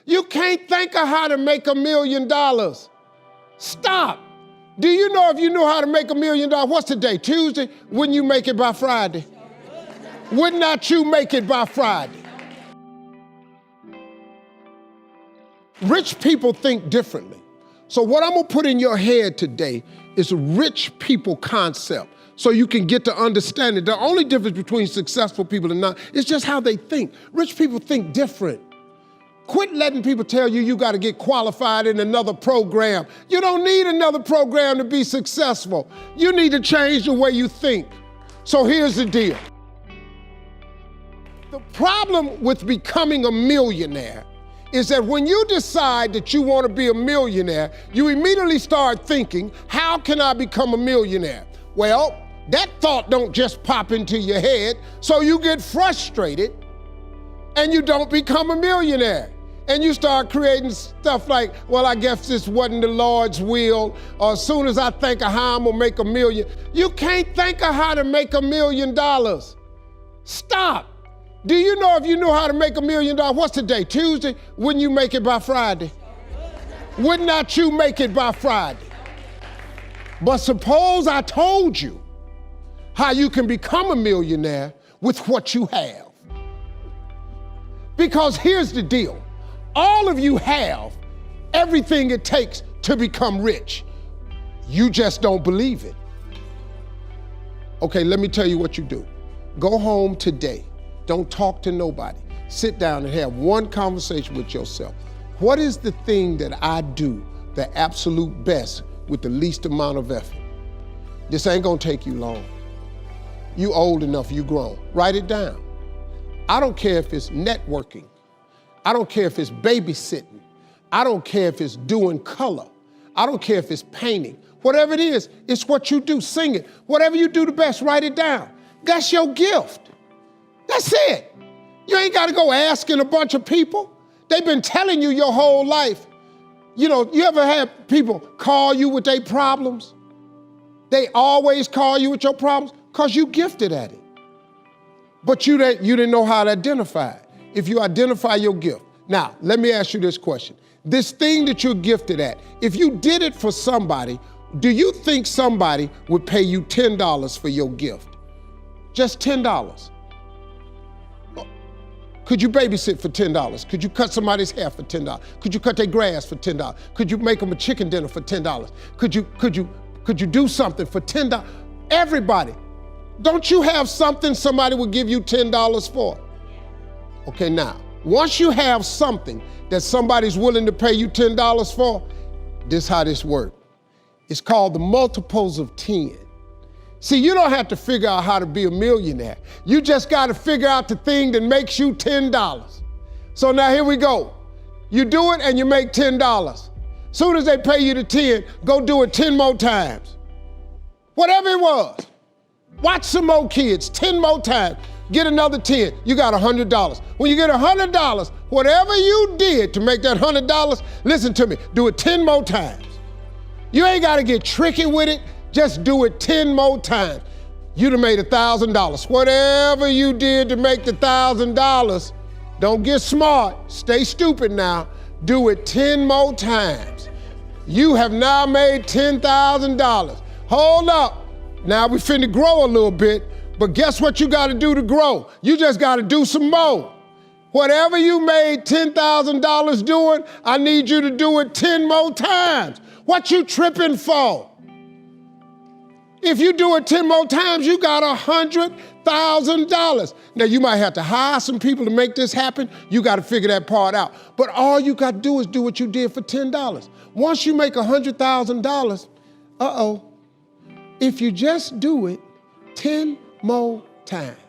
You can't think of how to make $1 million. Stop. Do you know if you knew how to make $1 million, what's today, Tuesday? Wouldn't you make it by Friday? Would not you make it by Friday? Rich people think differently. So what I'm gonna put in your head today is a rich people concept so you can get to understand it. The only difference between successful people and not is just how they think. Rich people think different. Quit letting people tell you gotta get qualified in another program. You don't need another program to be successful. You need to change the way you think. So here's the deal. The problem with becoming a millionaire is that when you decide that you want to be a millionaire, you immediately start thinking, how can I become a millionaire? Well, that thought don't just pop into your head, so you get frustrated and you don't become a millionaire. And you start creating stuff like, well, I guess this wasn't the Lord's will, or as soon as I think of how I'm gonna make $1 million. You can't think of how to make $1 million. Stop. Do you know if you knew how to make $1 million, what's today, Tuesday? Wouldn't you make it by Friday? Would not you make it by Friday? But suppose I told you how you can become a millionaire with what you have. Because here's the deal. All of you have everything it takes to become rich. You just don't believe it. Okay, let me tell you what you do. Go home today. Don't talk to nobody. Sit down and have one conversation with yourself. What is the thing that I do the absolute best with the least amount of effort? This ain't gonna take you long. You old enough, you grown. Write it down. I don't care if it's networking. I don't care if it's babysitting. I don't care if it's doing color. I don't care if it's painting. Whatever it is, it's what you do. Sing it. Whatever you do the best, write it down. That's your gift. That's it. You ain't got to go asking a bunch of people. They've been telling you your whole life. You know, you ever had people call you with their problems? They always call you with your problems because you gifted at it. But you didn't know how to identify it. If you identify your gift. Now, let me ask you this question. This thing that you're gifted at, if you did it for somebody, do you think somebody would pay you $10 for your gift? Just $10. Could you babysit for $10? Could you cut somebody's hair for $10? Could you cut their grass for $10? Could you make them a chicken dinner for $10? Could you do something for $10? Everybody, don't you have something somebody would give you $10 for? Okay, now, once you have something that somebody's willing to pay you $10 for, this is how this works. It's called the multiples of 10. See, you don't have to figure out how to be a millionaire. You just got to figure out the thing that makes you $10. So now here we go. You do it and you make $10. Soon as they pay you the 10, go do it 10 more times. Whatever it was. Watch some more kids, 10 more times. Get another 10, you got $100. When you get $100, whatever you did to make that $100, listen to me, do it 10 more times. You ain't got to get tricky with it. Just do it 10 more times. You'd have made $1,000. Whatever you did to make the $1,000, don't get smart, stay stupid now. Do it 10 more times. You have now made $10,000. Hold up, now we finna grow a little bit, but guess what you gotta do to grow? You just gotta do some more. Whatever you made $10,000 doing, I need you to do it 10 more times. What you tripping for? If you do it 10 more times, you got $100,000. Now you might have to hire some people to make this happen. You got to figure that part out. But all you got to do is do what you did for $10. Once you make $100,000, if you just do it 10 more times,